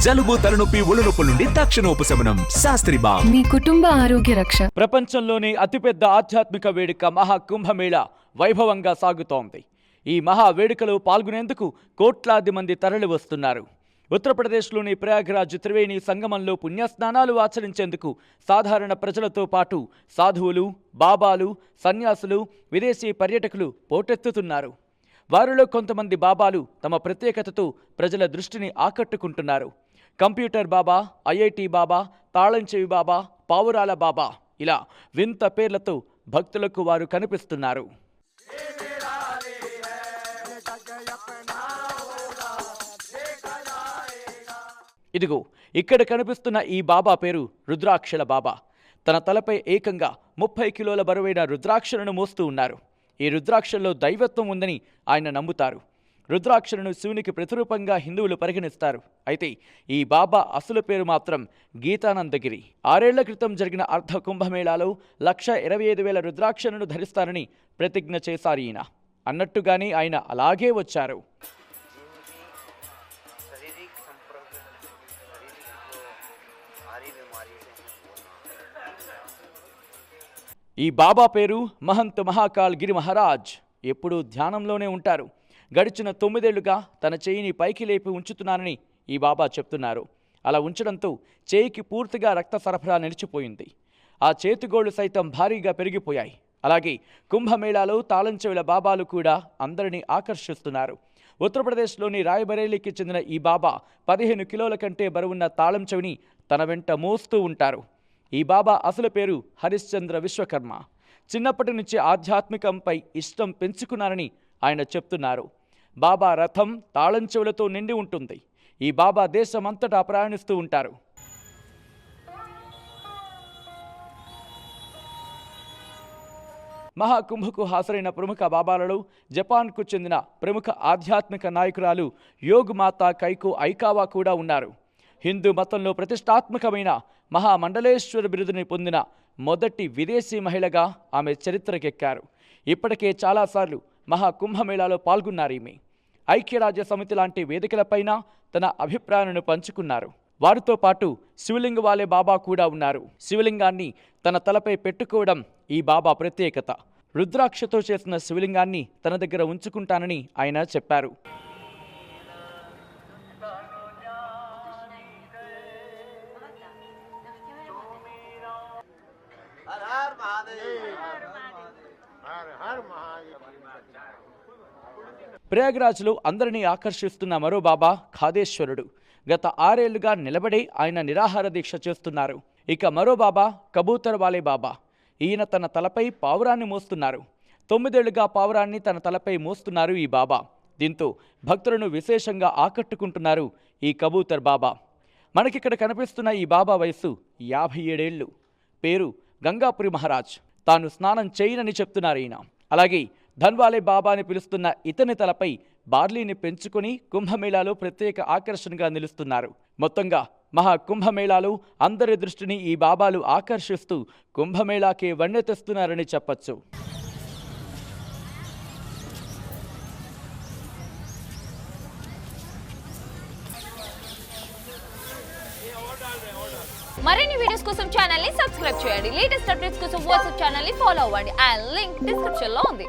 జలుబు, తలనొప్పి, ఒళ్ళనొప్పుల నుండి తక్షణ ఉపశమనం. శాస్త్రి బామ్. మీ కుటుంబ ఆరోగ్య రక్ష. ప్రపంచంలోని అతిపెద్ద ఆధ్యాత్మిక వేడుక మహాకుంభమేళ వైభవంగా సాగుతోంది. ఈ మహా వేడుకలో పాల్గొనేందుకు కోట్లాది మంది తరలి వస్తున్నారు. ఉత్తరప్రదేశ్లోని ప్రయాగ్రాజ్ త్రివేణి సంగమంలో పుణ్యస్నానాలు ఆచరించేందుకు సాధారణ ప్రజలతో పాటు సాధువులు, బాబాలు, సన్యాసులు, విదేశీ పర్యాటకులు పోటెత్తుతున్నారు. వారిలో కొంతమంది బాబాలు తమ ప్రత్యేకతతో ప్రజల దృష్టిని ఆకట్టుకుంటున్నారు. కంప్యూటర్ బాబా, ఐఐటి బాబా, తాళంచెవి బాబా, పావురాల బాబా ఇలా వింత పేర్లతో భక్తులకు వారు కనిపిస్తున్నారు. ఇదిగో ఇక్కడ కనిపిస్తున్న ఈ బాబా పేరు రుద్రాక్షల బాబా. తన తలపై ఏకంగా 30 కిలోల బరువైన రుద్రాక్షలను మోస్తూ ఉన్నారు. ఈ రుద్రాక్షల్లో దైవత్వం ఉందని ఆయన నమ్ముతారు. రుద్రాక్షలను శివునికి ప్రతిరూపంగా హిందువులు పరిగణిస్తారు. అయితే ఈ బాబా అసలు పేరు మాత్రం గీతానందగిరి. 6 ఏళ్ల క్రితం జరిగిన అర్ధ కుంభమేళాలో 1,25,000 రుద్రాక్షలను ధరిస్తారని ప్రతిజ్ఞ చేశారు ఈయన. అన్నట్టుగానే ఆయన అలాగే వచ్చారు. ఈ బాబా పేరు మహంత్ మహాకాల్ గిరి మహారాజ్. ఎప్పుడూ ధ్యానంలోనే ఉంటారు. గడిచిన 9 ఏళ్లుగా తన చేయిని పైకి లేపి ఉంచుతున్నానని ఈ బాబా చెప్తున్నారు. అలా ఉంచడంతో చేయికి పూర్తిగా రక్త సరఫరా నిలిచిపోయింది. ఆ చేతిగోళ్లు సైతం భారీగా పెరిగిపోయాయి. అలాగే కుంభమేళాలో తాళంచెవుల బాబాలు కూడా అందరినీ ఆకర్షిస్తున్నారు. ఉత్తరప్రదేశ్లోని రాయ్బరేలీకి చెందిన ఈ బాబా 15 కిలోల కంటే బరువున్న తాళం చెవిని తన వెంట మోస్తూ ఉంటారు. ఈ బాబా అసలు పేరు హరిశ్చంద్ర విశ్వకర్మ. చిన్నప్పటి నుంచి ఆధ్యాత్మికంపై ఇష్టం పెంచుకున్నారని ఆయన చెప్తున్నారు. బాబా రథం తాళంచెవులతో నిండి ఉంటుంది. ఈ బాబా దేశమంతటా ప్రయాణిస్తూ ఉంటారు. మహాకుంభకు హాజరైన ప్రముఖ బాబాలలో జపాన్కు చెందిన ప్రముఖ ఆధ్యాత్మిక నాయకురాలు యోగ్ మాతా కైకో ఐకావా కూడా ఉన్నారు. హిందూ మతంలో ప్రతిష్టాత్మకమైన మహామండలేశ్వర బిరుదుని పొందిన మొదటి విదేశీ మహిళగా ఆమె చరిత్రకెక్కారు. ఇప్పటికే చాలాసార్లు మహాకుంభమేళాలో పాల్గొన్నారు ఈమె. ఐక్యరాజ్య సమితి లాంటి వేదికలపైన తన అభిప్రాయాలను పంచుకున్నారు. వారితో పాటు శివలింగవాలే బాబా కూడా ఉన్నారు. శివలింగాన్ని తన తలపై పెట్టుకోవడం ఈ బాబా ప్రత్యేకత. రుద్రాక్షతో చేసిన శివలింగాన్ని తన దగ్గర ఉంచుకుంటానని ఆయన చెప్పారు. ప్రయాగ్రాజ్లో అందరినీ ఆకర్షిస్తున్న మరో బాబా ఖాదేశ్వరుడు. గత 6 ఏళ్లుగా నిలబడే ఆయన నిరాహార దీక్ష చేస్తున్నారు. ఇక మరో బాబా కబూతర్ వాలే బాబా. ఈయన తన తలపై పావురాన్ని మోస్తున్నారు. 9 ఏళ్లుగా పావురాన్ని తన తలపై మోస్తున్నారు ఈ బాబా. దీంతో భక్తులను విశేషంగా ఆకట్టుకుంటున్నారు ఈ కబూతర్ బాబా. మనకిక్కడ కనిపిస్తున్న ఈ బాబా వయస్సు 57 ఏళ్లు. పేరు గంగాపురి మహారాజ్. తాను స్నానం చేయనని చెప్తున్నారు ఈయన. అలాగే ధన్వాలే బాబా అని పిలుస్తున్న ఇతని తలపై బార్లీని పెంచుకొని కుంభమేళాలో ప్రత్యేక ఆకర్షణగా నిలుస్తున్నారు. మొత్తంగా మహాకుంభమేళాలో అందరి దృష్టిని ఈ బాబాలు ఆకర్షిస్తూ కుంభమేళాకే వన్నె తెస్తున్నారని చెప్పచ్చు. మరిన్ని వీడియోస్ కోసం ఛానల్ ని సబ్స్క్రైబ్ చేయండి. లేటెస్ట్ అప్డేట్స్ కోసం వాట్సాప్ ఛానల్ ని ఫాలో అవ్వండి. ఆ లింక్ డిస్క్రిప్షన్ లో ఉంది.